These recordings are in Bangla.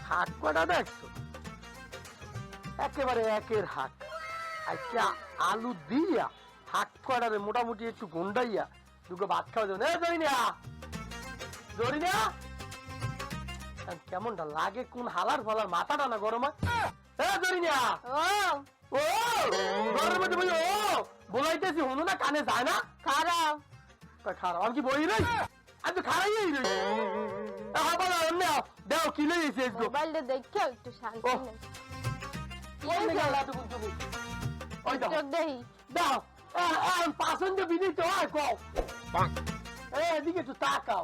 হাক কটা দেখছো, একেবারে একের হাক। আচ্ছা আলু দিয়া হাক কটারে মোটামুটি একটু গুন্ডাইয়া দুটো ভাত খাওয়া যাবে। ধরি না কেমনটা লাগে, কোন হালার ফালার মাথাটা না গরম ধরি না। ও ঘরের মধ্যে বলি ও বলাইতেছি হনু না, কানে যায় না। খারাপ খারাপ আমি কি বই রই, আমি তো খারাই রই। দেখো কি লেগেছে মোবাইলটা দেখে একটু শান্তি নেই। দাও পাসন্দ বিদিতে হয় কও এদিকে একটু তাকাও।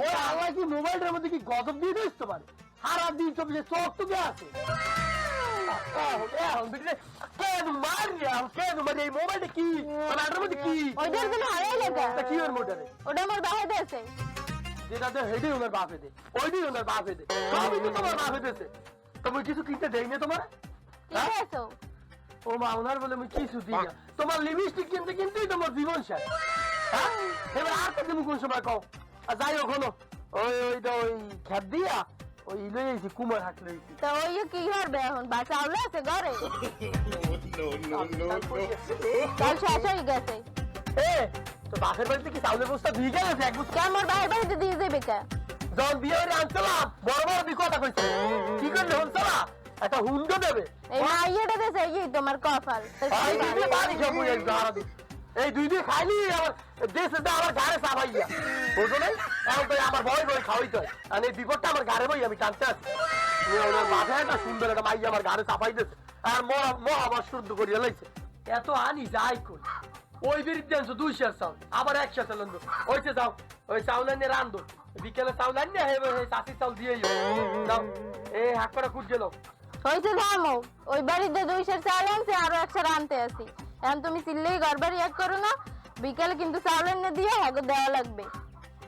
ওই আল্লাহ কি মোবাইলটার মধ্যে কি গজব দিয়ে দিস তো পারে, সারা দিন চব্বিশে চোখ তো আছে। মোবাইলটা কি মধ্যে কি কি ওর মোটারে ওটা আমার বাহে দিয়েছে, যেটাতে হেডে ওনার বাপে দে, ওইটাই ওনার বাপে দে, সবই তো তোমার বাপে দিয়েছে। তুমি কিছু কিনতে দেই না তোমার? ও মা ওনার বলে আমি কিছু দিই না, তোমার লিপস্টিক কিনতে কিনতেই তোমার জীবন শেষ। এবার আর তো তুমি কোন সময় কও। আর যাই হোক হলো ওই ওইটা ওই খ্যাপ দিয়া ওই লইছি কুমার হাট লইছি। তো ওই কি করবে এখন, বাচ্চা আউলে আছে ঘরে? কাল শেষ হয়ে গেছে। তো বাপের বাড়িতে কি চাউলের বস্তা দিয়ে গেছে? এক বস্তা আমার ভাই বাড়িতে দিয়ে যাবে কে? যখন বিয়ে হয়ে আনছিলাম বড় বড় দি কথা কইছে, কি করলে হনছলা একটা হুন্ডো দেবে। এই মাইয়াটা দেছে এই তোমার কপাল। এই দুই দিন খাইনি আমার দেশে আমার গাড়ে চাপাইয়া বুঝো নাই, এখন তো আমার ভয় ভয় খাওয়াইতে হয়। আর এই বিপদটা আমার গাড়ে বই আমি টানতে আছি। ওনার মাথায় একটা সুন্দর একটা মাইয়া আমার গাড়ে চাপাই দিয়েছে আর মহাবার শুদ্ধ করিয়া লাইছে। এত আনি যাই করি ওই বিরুদ্ধে আনছো 2 শেয়ার চাউল, আবার 1 শেয়ার চাউল আনবো। ওইতে যাও ওই চাউল এনে রান্ধো, বিকেলে চাউল আনি না চাষির চাউল দিয়ে যাও। এই হাক করে কুট গেল হয়েছে দামও ওই বাড়িতে 2 শের চাল আনছে, আরো 1 শের আনতে আসি। এখন তুমি চিল্লেই গড়বাড়ি এক করো না, বিকেলে কিন্তু চাউল এনে দিয়ে হাগো দেওয়া লাগবে।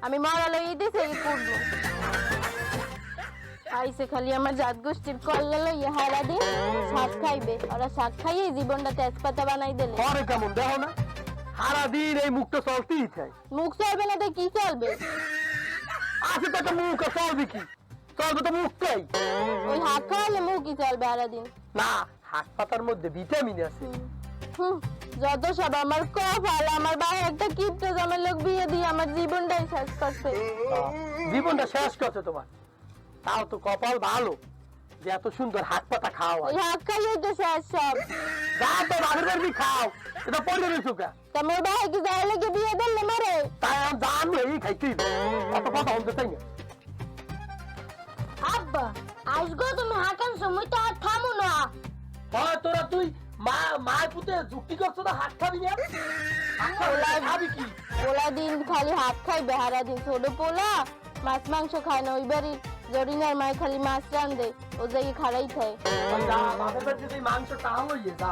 আমি মরা লই দিছি এই করবো। আইসে খালি আমার জাত গোষ্ঠীর কল্লা লইয়া হারা দিন শাক খাইবে, ওরা শাক খাইয়ে জীবনটা তেজপাতা বানাই দিলে। আরে কেমন দেখো না সারা দিন এই মুখটা চলতেই চাই। মুখ চলবে না তো কি চলবে? আছে তো একটা মুখ, চলবে কি? চলবে তো মুখটাই। ওই হাত খাওয়ালে মুখই চলবে সারা দিন না, হাত পাতার মধ্যে ভিটামিন আছে। যত সব আমার কপাল, আমার ভাই একটা কিপটে জমের লোক বিয়ে দিয়ে আমার জীবনটাই শেষ করছে। জীবনটা শেষ করছে তোমার, তাও তো কপাল ভালো যে এত সুন্দর হাত পাতা খাও। ওই হাত খাইলেই তো শেষ সব। যা তো বাড়ির বাড়ি খাও, এটা পড়ে রয়েছো কে? তোমার ভাই কি যাই লেগে বিয়ে দিলে মারে? তাই আমি জানি এই খাইতেই এত কথা বলতে চাই না। আব্বা আজগো তুমি হাকান সময় তো আর থামো না। হ্যাঁ তোরা তুই মায়ের পুতে যুক্তি করছো না, হাত খাবি না? খাবি কি? পোলা দিন খালি হাত খাইবে সারা দিন। ছোট পোলা মাছ মাংস খায় না, ওই বাড়ির জরিনার মায় খালি মাছ রান্ধে, ও যাই খারাই খায়। মাংস টাল হইয়ে যা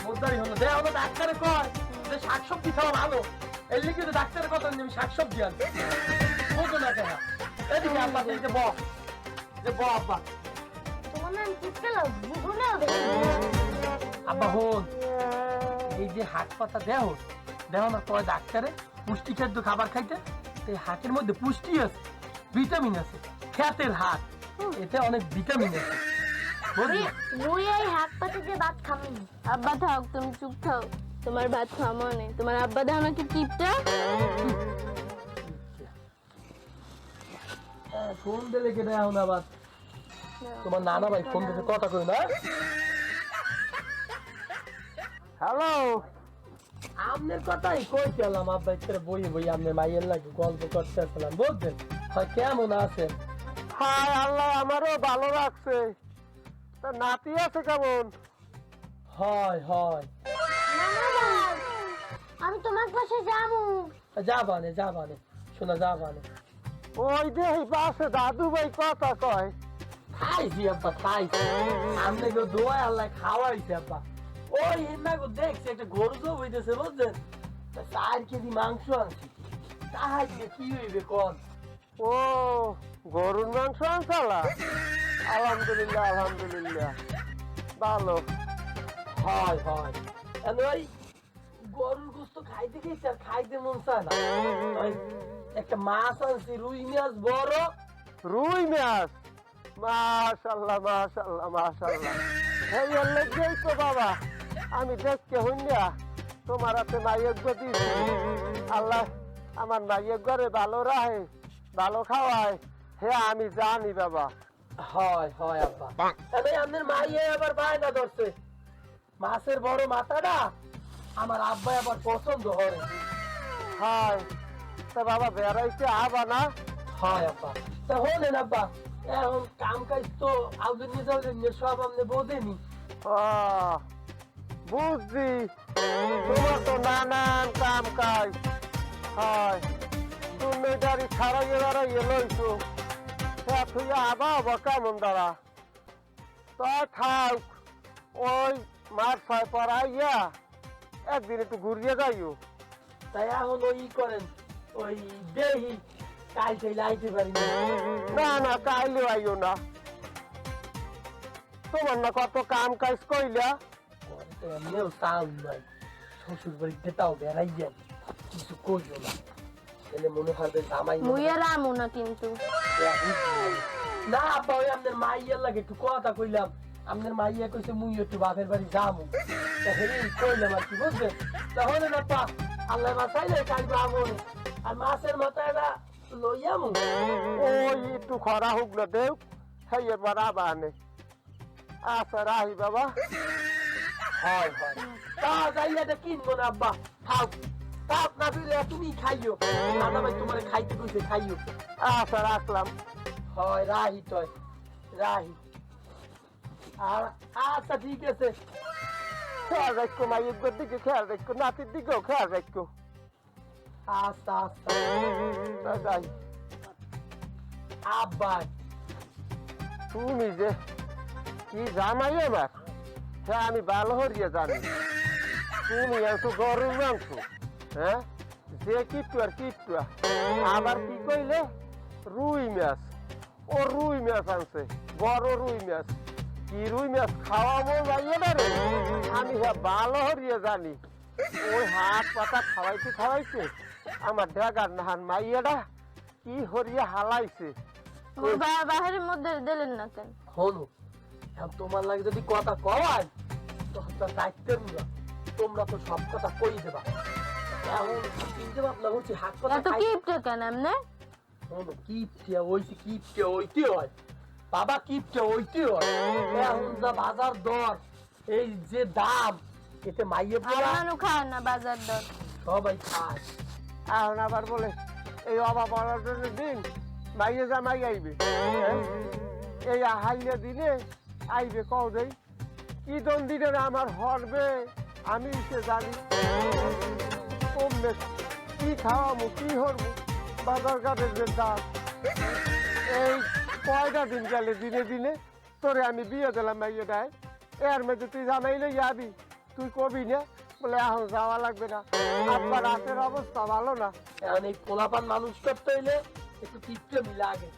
মোদারি হলো দে হলো ডাক্তারে কয় যে শাকসবজি খাওয়া ভালো, এর লিগে তো ডাক্তারের কথা আমি শাকসবজি আনতে বুঝো না কেন? এদিকে আব্বা এই যে আব্বা তোমার নাম কি ছিল? বুঝুনা আব্বা হন এই যে হাত পাতা দেহ না কয় ডাক্তারে পুষ্টি খাদ্য খাবার খাইতে, এই হাতের মধ্যে পুষ্টি আছে, ভিটামিন আছে, ক্ষেতের হাত, এতে অনেক ভিটামিন আছে। মুই এই হাত পাতে যে ভাত খামি। আব্বা থাক তুমি চুপ থাও, তোমার ভাত খাওয়া মনে। তোমার আব্বা দাও নাকি টিপটা? ফোন দিলে কেটে এখন আবার তোমার নানা ভাই ফোন দিতে কথা কই না। হ্যালো, আপনার কথাই কইছিলাম আব্বা করে বই আপনার মাইয়ের লাগে গল্প করতেছিলাম বুঝছেন। হয় কেমন আছেন? হায় আল্লাহ আমারও ভালো লাগছে। তা নাতি আছে কেমন? হয় আমি তোমার পাশে যাবো। যাবানে শোনা যাবানে ওই যে পাশে দাদু ভাই কথা কয়। খাইছি আব্বা খাইছি, আমি গো দোয়া আল্লাহ খাওয়াইছে আব্বা। ওই না গো দেখছি একটা গরু জব হইতেছে বুঝছেন, 4 কেজি মাংস আনছি, তাহাই কি হইবে কোন? ও গরুর মাংস আনছালা? আলহামদুলিল্লাহ ভালো। হয় ওই গরুর গোস্ত খাইতে গেছি আর খাইতে মন চায় না। ওই একটা মাছ আনছি, রুই মাছ বড়। রুই মাছ? মাশাআল্লাহ মাশাআল্লাহ মাশাআল্লাহ এই লেগেই তো বাবা আমি দেখতে হইনা তোমার হাতে মাইয়ের গতি আল্লাহ আমার মাইয়ের ঘরে ভালো রাখে ভালো খাওয়ায় হে আমি জানি বাবা হয় হয় আব্বা তবে আপনার মাইয়ে আবার বায়না ধরছে মাছের বড় মাথাটা আমার আব্বা আবার পছন্দ হয় হায় তা বাবা বেড়াইতে আবা না হয় আব্বা তা হলেন আব্বা এখন কাম কাজ তো আউদিন নিয়ে সব আপনি বোঝেনি আহ, বুঝছি তোমার তো নানান কাম কাজ হয় তুমি গাড়ি ছাড়াইয়ে দাঁড়াইয়ে লইছো তুই আবা আবা কেমন দাঁড়া তো থাক ওই মাঠ ছয় পড়াইয়া একদিন একটু ঘুরিয়ে যাইও তাই এখন ওই করেন ওই দেহি কাল চাইলে আইতে পারি না না না কাইলে আইও না তোমার না কত কাম কাজ কইলা এমনিও সাউন্ড নাই শ্বশুর বাড়িতে তাও বেড়াই যান কিছু কইও না তাহলে মনে হবে জামাই মুইয়া রামু না কিন্তু না আব্বা ওই আপনার মাইয়ার লাগে একটু কথা কইলাম আপনার মাইয়া কইছে মুই একটু বাপের বাড়ি যাবো কইলাম আর কি বুঝলেন তাহলে না পা আল্লাহ মাসাইলে কাল যাবো আর মাছের মাথাটা লইয়ামু ওই একটু খরা হোক না দেও সেই এবার আবানে আচ্ছা রাহি বাবা হয় হয় তা যাইয়াটা কিনবো না আব্বা খাও তাপ না দিলে তুমি খাইও দাদা ভাই তোমার খাইতে কইছে খাইও আচ্ছা রাখলাম হয় রাহি তয় রাহি আর আচ্ছা ঠিক আছে খেয়াল রাখো মাইয়ের দিকে খেয়াল রাখো নাতির দিকেও খেয়াল রাখো আচ্ছা আচ্ছা যাই আব্বা তুমি যে কি জামাই আমার হ্যাঁ আমি ভালো হরিয়ে জানি তুমি একটু গরুর মাংস হ্যাঁ যে কিট্টু আর কিট্টু আবার কি কইলে রুই মাছ ও রুই মাছ আনছে বড় রুই মাছ কি রুই মাছ খাওয়াবো যাইয়ে না রে আমি হ্যাঁ ভালো হরিয়ে জানি ওই হাত পাতা খাওয়াইতে আমার ডেগার নাহান মাইয়াটা কি হরিয়ে হালাইছে ওর বাহিরের মধ্যে দিলেন না কেন হলো এখন তোমার লাগে যদি কথা কয় তখন তো দায়িত্বের না তোমরা তো সব কথা কই দেবা এখন চিনতে ভাবনা করছি হাত কথা এত কিপটে কেন এমনে হলো কিপটে ওইছে কিপটে ওইতে হয় বাবা কিপটে ওইতে হয় এখন যা বাজার দর এই যে দাম এতে মাইয়ে পোলা আমানু খায় না বাজার দর সবাই খায় এখন আবার বলে এই অভাব অনাটনের দিন মাইয়ে জামাই আইবে হ্যাঁ? এই হাইয়া দিনে আইবে কও দেই কি দন দিনে আমার হরবে আমি সে জানি কমবে কি খাওয়াবো কি হরবো বাজার ঘাটের যে দাম এই কয়টা দিন গেলে দিনে দিনে তোরে আমি বিয়ে দিলাম মাইয়ে দেয় এর মধ্যে তুই জানাইলে যাবি তুই কবি না বলে এখন যাওয়া লাগবে না আপনার রাতের অবস্থা ভালো না এখন এই পোলাপান মানুষ করতে হইলে একটু কিপটে মিলে আগে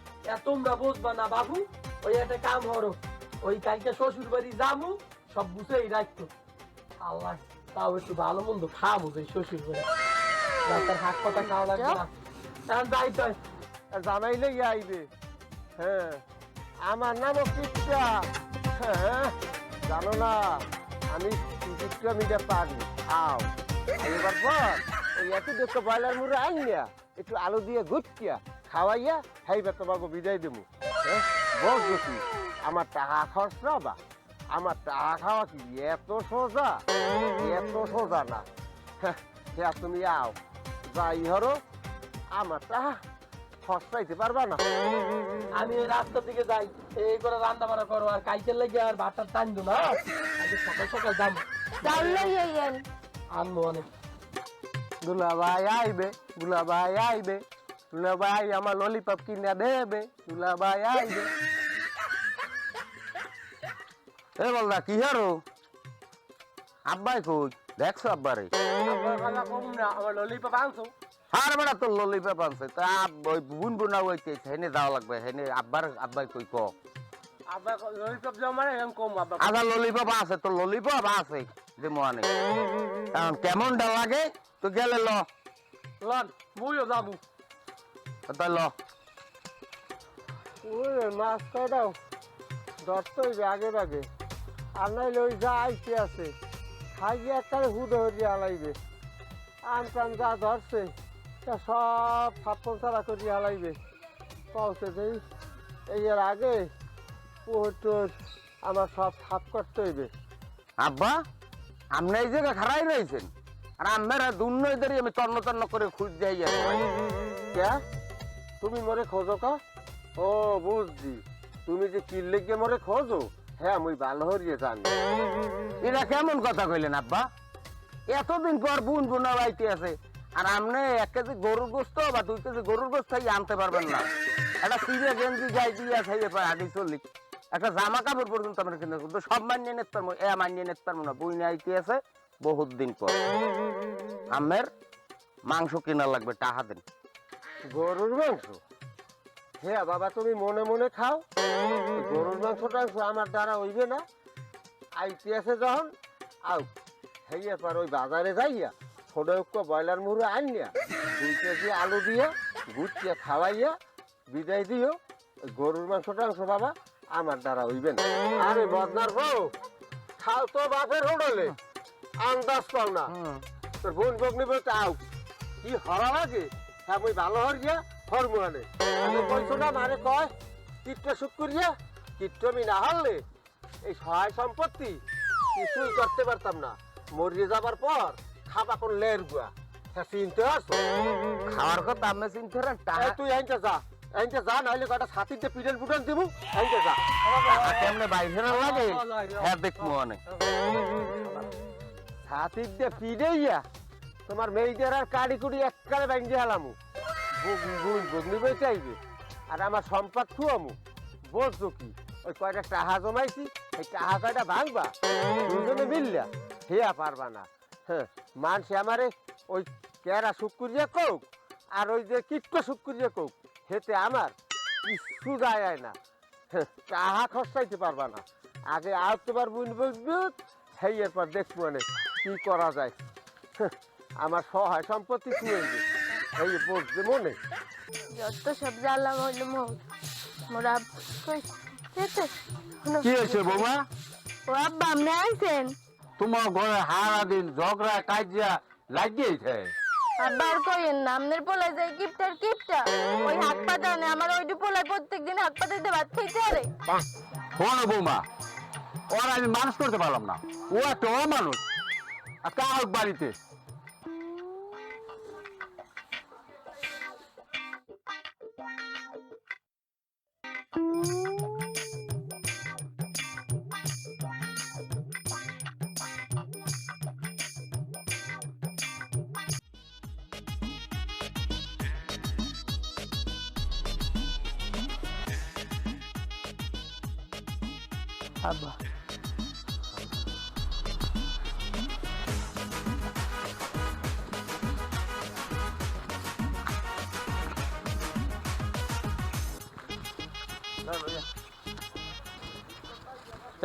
তোমরা বুঝবা না বাবু ওই একটা কাম হরো ওই কালকে শ্বশুর বাড়ি যাবো সব বুঝেই রাখতো আল্লাহ তাও একটু ভালো মন্দ খাবো ওই শ্বশুর বাড়ি ডাক্তার হাত কথা খাওয়া লাগবে না এখন যাইতে হয় জানাইলে আইবে হ্যাঁ আমার নামও কিপটা হ্যাঁ জানো না আমি কিপটা মিডিয়া পারি আও এবার পর ওই একটু দেখো বয়লার মুড়ে আইনিয়া একটু আলু দিয়ে গুটিয়া খাওয়াইয়া খাইবে তোমাকে বিদায় দেবো হ্যাঁ বলছো কি আমার টাকা খরচ না বা আমার টাকা খাওয়া কি এত সোজা না হ্যাঁ তুমি আও যাই হরো আমার টাকা খরচাইতে পারবা না আমি ওই রাস্তার দিকে যাই এই করে রান্না বান্না করো আর কাইকের লেগে আর ভাতটা টানবো না আজকে সকাল সকাল যাবো চাল লইয়েন আনবো অনেক দুলাভাই আইবে দুলাভাই আমার ললিপপ কিনে দেবে দুলাভাই আইবে এ বলদা কি হারো আব্বাই কই দেখছো আব্বারে আমার ললিপপ আনছো আর বেড়া তোর ললিপপ আনছে তা ওই বুন বুনা হইতে হেনে যাওয়া লাগবে হেনে আব্বাই কই ক আবার ললিপপ জমা এরকম কম আবার আধা ললিপপ আছে তোর ললিপপ আছে যে মনে কারণ কেমনটা লাগে তো গেলে ল লন মুইও যাবো তাই ল ওরে মাছ কয়টাও ধরতে হইবে আগে ভাগে, আর নাইলে ওই যা আইতে আছে খাইয়ে একটা হুদো হরিয়া হালাইবে। আম টাম যা ধরছে তা সব ছাপ্পন ছাড়া করিয়া হালাইবে। পৌঁছে দেই এই এর আগে পোহটোর আমার সব সাফ করতে হইবে। আব্বা আপনি এই জায়গায় খারাই রয়েছেন, আর আমরা দুর্নয়দারি আমি তন্ন তন্ন করে খুঁজ যাই কে তুমি মরে খোঁজো কা? ও বুঝছি, তুমি যে কিল্লে গিয়ে মরে খোঁজো, হ্যাঁ মুই ভালো হরিয়ে জানি। এটা কেমন কথা কইলেন আব্বা? এতদিন পর বোন বোনা বাড়িতে আছে, আর আপনি 1 কেজি গরুর গোস্ত বা 2 কেজি গরুর গোস্ত আনতে পারবেন না। একটা সিরে গেঞ্জি গাই দিয়ে খাইয়ে পায় আগে চল্লিশ, একটা জামা কাপড় পর্যন্ত আমরা কিনতে কিন্তু সব মানিয়ে নিতে পারবো, মানিয়ে নিতে পারবো না। বই আইতে আছে বহুত দিন পর। আমের মাংস কেনা লাগবে, টাকা দেন। গরুর মাংস? হ্যাঁ বাবা তুমি মনে মনে খাও, গরুর মাংসটা আমার দ্বারা হইবে না। আইতে আছে যখন আও হেয়ে পার ওই বাজারে যাইয়া ছোট ব্রয়লার মুরু আনিয়া 2 কেজি আলু দিয়ে গুছিয়ে খাওয়াইয়া বিদায় দিও। ওই গরুর মাংসটা বাবা আমার দ্বারা হইবে না। আরে বদনার বউ, খাও তো বাপের হোটেলে, আন্দাজ পাও না। তোর বোন বগনি বলতে আও কি হরা লাগে, হ্যাঁ ওই ভালো হরিয়া হরমোহানে আমি কইছো না মানে কয় কীটটা সুখ করিয়া কীটমি না হলে এই সহায় সম্পত্তি কিছুই করতে পারতাম না। মরিয়ে যাবার পর খাবা কোন লের গুয়া, হ্যাঁ চিনতে আসো। খাওয়ার কথা আমি চিনতে টাকা তুই আইনতে যা নাহলে কটা ছাতিতে পিডেন পুডেন দিব। আইনতে যা। কেমনে বাইরে লাগে, হ্যাঁ দেখবো অনেক। ছাতির দিয়ে পিডেইয়া তোমার মেয়েদের আর কাড়ি কুড়ি এককালে ব্যাঙ্গে হালামু, বগনি বই চাইবে আর আমার সম্পদ থুয়ামু। বলছো কি ওই কয়টা টাহা জমাইছি, এই টাহা কয়টা ভাঙবা দুজনে মিললা, হেয়া পারবা না। হ্যাঁ মানুষ আমারে ওই কেরা শুক্রিয়া কোক আর ওই যে কীট্ট শুক্রিয়া কোক, হেতে আমার কিছু যায় না। হ্যাঁ টাহা খরচাইতে পারবা না। আগে আর তোমার বুন বসবি, সেই এরপর দেখবো মানে কি করা যায়। হ্যাঁ, আমার সহায় সম্পত্তি ছুঁয়ে এই বসবে মনে। যত সব জ্বালাম হইল মোরা কই কেতে কি হয়েছে বৌমা? ও আব্বা আপনি আইছেন? তোমার ঘরে হারা দিন ঝগড়া কাজিয়া লাগিয়েছে। আব্বা আর কইেন না, আপনার পোলা যায় কিপটা ওই হাত পাতা নেই আমার, ওইটি পোলায় প্রত্যেকদিন হাত পাতাইতে ভাত খাইতে আরে। শোনো বৌমা, ওর আমি মানুষ করতে পারলাম না, ও একটা অমানুষ। কার বাড়িতে আব্বা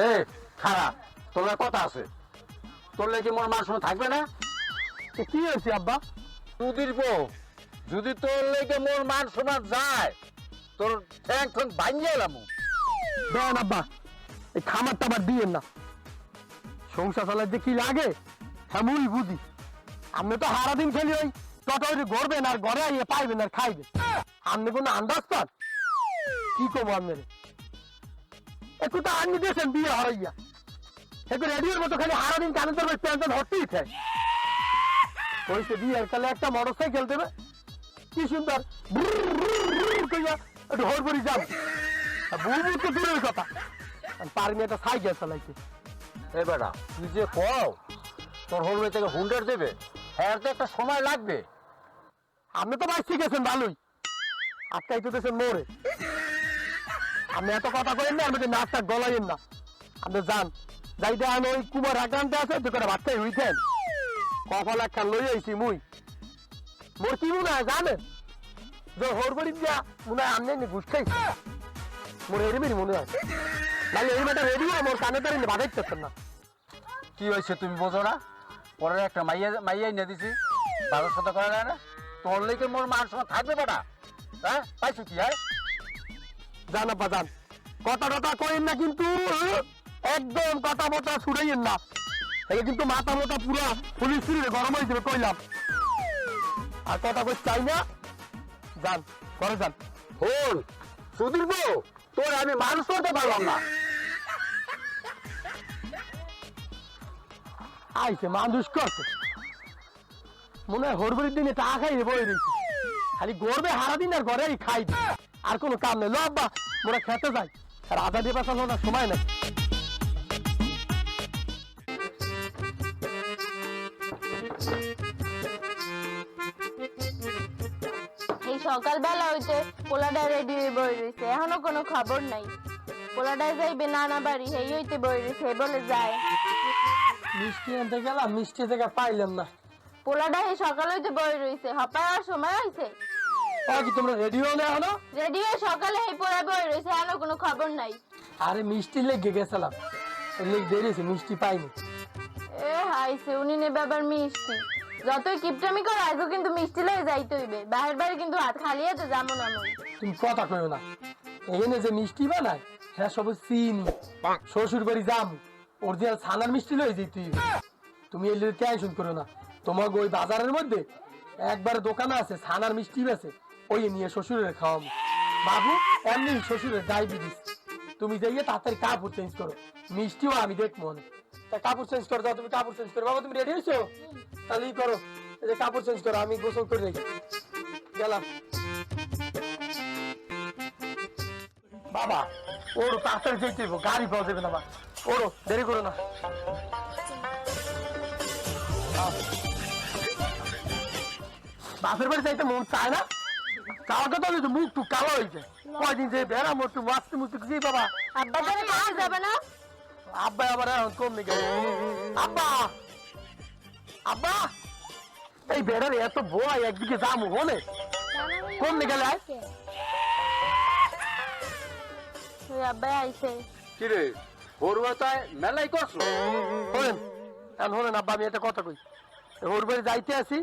এ খারা, তোর কথা আছে, তোর লেগে মোর মান সময় থাকবে না? কি হয়েছে আব্বা? তুদির বউ, যদি তোর লেগে মোর মান সমান যায়, তোর ঠ্যাং ঠ্যাং ভাঙিয়ে এলাম। দেন আব্বা, এই খামার টামার দিয়েন না। সংসার চালাইতে কি লাগে হ্যাঁ মুই বুঝি। আপনি তো সারাদিন খেলি ওই টোটো গড়বেন আর ঘরে আইয়ে পাইবেন আর খাইবেন। আপনি কোনো আন্দাজ পান? কি করবো আপনার? একটু তো আনি দিয়েছেন বিয়ে হরাইয়া, একটু রেডিওর মতো খালি সারাদিন কানে তোর প্যান্ট ধরতেই থাকে। ওইসে বিয়ের কালে একটা মোটর সাইকেল দেবে, কি সুন্দর একটু হরবরি যান। বুঝবো তো দূরের কথা, পারমি একটা সাইকেল চালাইতে। এ বেটা তুই যে কও তোর হলবে থেকে হুন্ডার দেবে, হ্যাঁ তো একটা সময় লাগবে। আপনি তো ভাই শিখেছেন ভালোই, আটকাই তো দেশেন মোড়ে। আপনি এত কথা করেন না, আমাদের নাচটা গলাইন না। আপনি যান, যাইতে আমি ওই কুমার আক্রান্ত আছে তো করে ভাতটাই হইতেন। কপাল একটা লই আইছি মুই। মোর কি মনে হয় জানেন, যে হরবড়ি দিয়া মনে হয় আপনি ঘুষ খাইছি। মোর এরমেরই মনে হয়, নাহলে এই মেয়েটা রেডি মোর কানে ধরে বাধাইতে পারতেন না। কি হয়েছে তুমি বোঝো না? পরে একটা মাইয়াই নিয়ে দিছি, বাজার সাথে করা যায় না। তোর লেগে মোর মান সময় থাকবে বেটা, হ্যাঁ পাইছো কি? হ্যাঁ যান আব্বা যান, কথা টথা কইেন না কিন্তু একদম কথা বথা ছুড়াইয়েন না, এই কিন্তু মাথা মোটা পুরা পুলিশ গরম হয়ে যাবে কইলাম। আর কথা কই চাই না, যান ঘরে যান। হল সুধীর বউ, তোর আমি মানুষ করতে পারলাম না। আইছে মানুষ করছে, মনে হয় হরবরির দিনে টাকা খাইয়ে বই দিয়েছে, খালি গড়বে হারা দিন আর ঘরে খাই আর কোনো কাম নেই। লব্বা মোরা খেতে যাই, আর আধা দিয়ে পাশানো না সময় নেই। এই সকালবেলা হইতে পোলাডা রেডি হয়ে বই রয়েছে, এখনো কোনো খবর নাই। পোলাডায় যাইবে নানা বাড়ি, এই হইতে বই রয়েছে, বলে যায়। মিষ্টি আনতে গেলাম, মিষ্টি থেকে পাইলাম না। পোলাডা এই সকাল হইতে বই রয়েছে, হপার সময় হয়েছে। কি তোমরা রেডি হও না এখনো? রেডি হয়ে সকালে এই পোলা বই রয়েছে, এখনো কোনো খবর নাই। আরে মিষ্টি লেগে গেছিলাম, লেগে দেরিয়েছে, মিষ্টি পাইনি। এ হাইছে উনি নেবে আবার মিষ্টি। যতই কিপটামি করো আজও কিন্তু মিষ্টি লয়ে যাইতে হইবে, বাহির বাড়ি কিন্তু হাত খালি হাতে যাবো না মই। তুমি কথা কইও না, এখানে যে মিষ্টি বানায় হ্যাঁ সব চিনি, শ্বশুর বাড়ি যাম অরিজিনাল ছানার মিষ্টি লয়ে যেতে হইবে। তুমি এলে টেনশন করো না, তোমাকে ওই বাজারের মধ্যে একবার দোকানে আছে ছানার মিষ্টি বেছে, ওই নিয়ে শ্বশুরের খাওয়াবো। বাবু এমনি শ্বশুরের ডায়াবেটিস, তুমি যাইয়ে তাড়াতাড়ি কাপড় চেঞ্জ করো, মিষ্টিও আমি দেখবো না। তা কাপড় চেঞ্জ করো, যাও তুমি কাপড় চেঞ্জ করো। বাবা তুমি রেডি হয়েছো? তাহলে ই করো, এই যে কাপড় চেঞ্জ করো, আমি গোসল করে রেখে গেলাম। বাবা ওরও তাড়াতাড়ি যেতে হইব, গাড়ি পাওয়া যাবে না। বা ওরও দেরি করো না। বাপের বাড়ি যাইতে মন চায় না, যাওয়ার কথা হইতো মুখ টুক কালো হয়েছে, কয়দিন যে বেড়া মরতু মাছতে মুছতে কি বাবা। আব্বা তাহলে কাছে যাবে না? আব্বা আবার এখন কমে গেল। আব্বা আব্বা এই বেড়ার এত ভয়, একদিকে যাবো হলে কমে গেলে। ওই আব্বা আইছে। কিরে হরুয়া তাই মেলাই করছো? হলেন এখন হলেন আব্বা, আমি একটা কথা কই, ওর বাড়ি যাইতে আছি,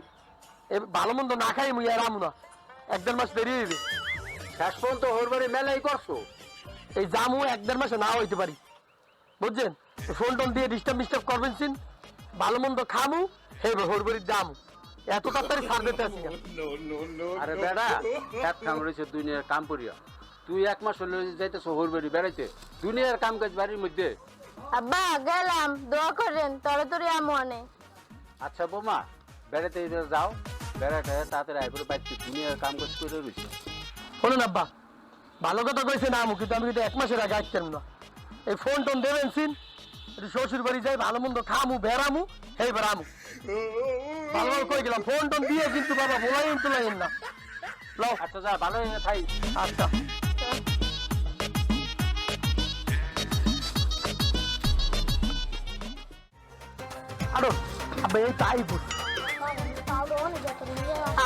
ভালো মন্দ না খাই মুই আর আমু না, 1-1.5 মাস দেরি হইবে। শেষ পর্যন্ত হরবারে মেলাই করছো? এই জামু 1-1.5 মাসে না হইতে পারি, বুঝছেন? ফোন টোন দিয়ে ডিস্টার্ব করবেন সিন, ভালো মন্দ খামু হেবে হরবরির দাম এত তাড়াতাড়ি ছাড় দিতে আসি না। আরে বেড়া এক কাম রয়েছে দুনিয়ার কাম করিয়া, তুই 1 মাস হলে যাইতেছ হরবাড়ি বেড়াইতে, দুনিয়ার কাম কাজ বাড়ির মধ্যে। আব্বা গেলাম, দোয়া করেন তড়াতাড়ি আমু আনে। আচ্ছা বোমা বেড়াতে যাও, বেড়াতে তাড়াতাড়ি আইপুরে বাইতে দুনিয়ার কাম কাজ করে রয়েছে। শোনেন আব্বা, ভালো কথা কইছে না আমু, কিন্তু আমি কিন্তু 1 মাসের আগে আসতাম না। এই ফোন টোন দেবেন সিন, শ্বশুর বাড়ি যাই ভালো মন্দ খামু বেড়ামু হেই বেড়ামু, ভালো কই গেলাম। ফোন টোন দিয়ে কিন্তু বাবা বলাইন তোলাইন না। লও আচ্ছা যা, ভালো হয়ে থাই। আচ্ছা আরো আব্বা এই তাই বুঝ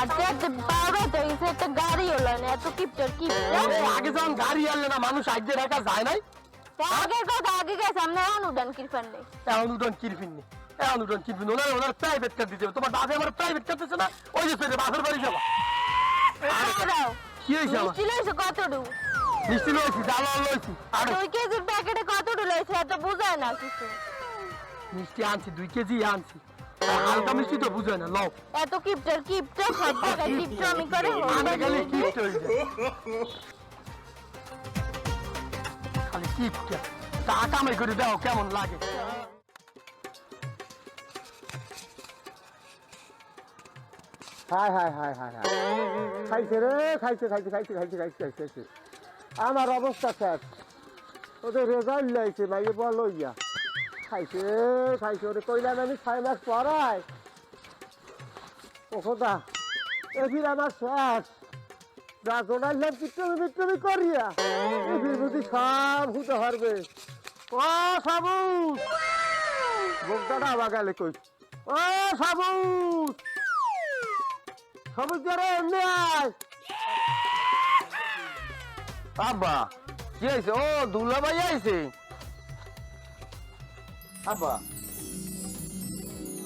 আজকে একটা পাওয়া তো এসে একটা গাড়ি হলো না, এত কিপটার আগে যখন গাড়ি আনলে না মানুষ আজকে রাখা যায় নাই, আগের কথা আগে গেছে, আমরা এখন উঠান কিরফান নেই। এখন উঠান কিরফিন নেই, এখন উঠান কিরফিন ওনার প্রাইভেট কার দিতে হবে। তোমার বাপে আমার প্রাইভেট কার দিচ্ছে না, ওই যে বাপের বাড়ি যাবা। কি হয়েছে আমার? মিষ্টি লইছে কতটু? মিষ্টি লইছি, ডাল লইছি, আর 2 কেজির প্যাকেটে কতটু লইছে এত বুঝায় না কিছু। মিষ্টি আনছি 2 কেজি আনছি, আর হালকা মিষ্টি তো বুঝায় না। লও এত কিপটার সব জায়গায় কিপটা আমি করে আগে গেলে কিপটা হয়ে যায়, খালি কিপটা। টাকা কামাই করে দাও কেমন লাগে। হায় হায় হায় হায় হায়, খাইছে রে, খাইছে খাইছে খাইছে খাইছে খাইছে খাইছে খাইছে। আমার অবস্থা শেষ, ওদের রেজাল্ট লাইছে মাইয়ে বল ইয়া খাইছে খাইছে। ওরে কইলাম আমি 6 মাস পড়াই, ও খোদা এফির আমার শেষ। যা জোনাইলাম বিক্রমি করিয়া এফির বুঝি সব হতে পারবে। ও সাবুস বোকদাটা আমার গেলে কই, ও সাবুস সবুজ করে এমনি আয়। আব্বা কি হয়েছে? ও দুলা ভাই আইছে। আব্বা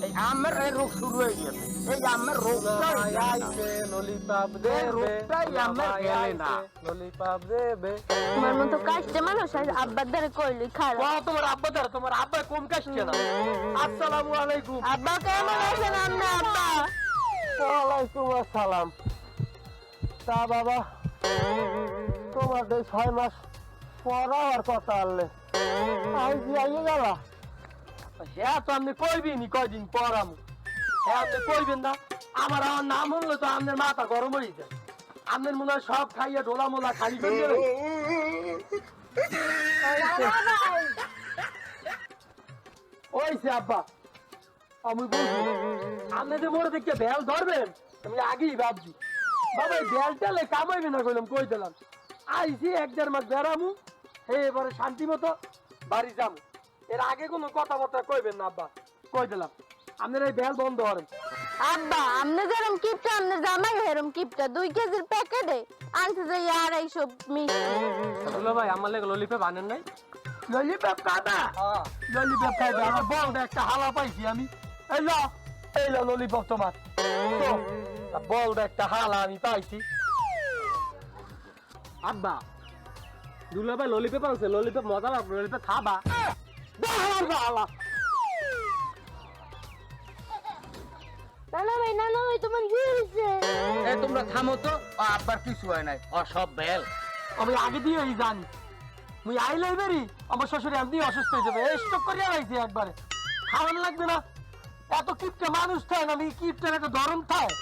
এই আমার এই রোগ শুরু হয়ে গেছে, এই আমার রোগটাই ললিপপ এই রোগটাই আমার গেলে না। ললিপপ দেবে। তোমার মতো কাজটা মানুষ আর আব্বার দ্বারা করলি খারাপ। তোমার আব্বা দ্বারা, তোমার আব্বা কম কাশছে না। আসসালামু আলাইকুম। আব্বা কেমন আছেন আপনি আব্বা? ওয়ালাইকুম আসসালাম। তা বাবা, তোমার 6 মাস পর আর কথা আনলে আজ আইয়ে গেলা। হ্যাঁ তো আপনি কইবেনি কয়দিন পর আমি, হ্যাঁ আপনি কইবেন না। আমার নাম হলো তো আপনার মাথা গরম হয়ে যায়। আপনার মনে হয় সব খাইয়া ঢোলা মোলা খালি করে দেবে। ওইছে আব্বা, আমি বলছি আপনি যে মোড়ে দেখে বেল ধরবেন আমি আগেই ভাবছি। বাবা এই বেল টেলে কামাইবে না কইলাম, কই দিলাম আইসি 1-1.5 মাস বেড়ামু, এবারে শান্তি মতো বাড়ি যাবো। এর আগে কোনো কথাবার্তা কইবেন না আব্বা, কই দিলাম। আপনার এই বেল বন্ধ করেন। আব্বা আপনি যেরকম কিপটা আপনার জামাই হেরম কিপটা 2 কেজির প্যাকেটে আনতে যাই আর এইসব মিষ্টি। বলো ভাই আমার লেগে ললিপপ আনেন নাই? ললিপপ খাবা? ললিপপ খাইবে? আমার বলটা একটা হালা পাইছি আমি। এই লো ললিপপ তোমার। বলটা একটা হালা আমি পাইছি। আব্বা দুলা ভাই ললিপপ আনছে, ললিপপ মজা লাগবে, ললিপপ খাবা? নানা ভাই তোমার কি হয়েছে? এই তোমরা থামো তো, ও আব্বার কিছু হয় নাই, ও সব বেল। আমি আগে দিয়ে জানি মুই আইলাই বেরি আমার শ্বশুর এমনি অসুস্থ হয়ে যাবে, স্টক করে আইছি একবারে। খাওয়ান লাগবে না, এত কিপটা মানুষ থাকে না, আমি কিপটার একটা ধরন থাকে।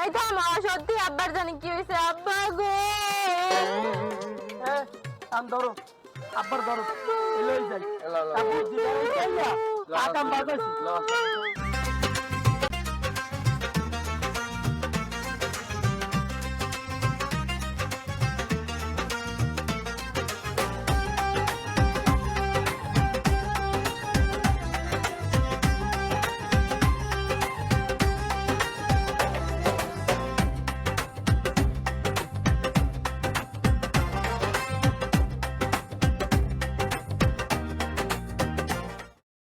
এই তো আমার সত্যি আব্বার জানি কি হয়েছে। আব্বা গো ধরো আব্বার ধরো, এলোই যাই। এলো, এলো। আব্বু, জিগারে চাইয়া, আকাম বাজাইছি।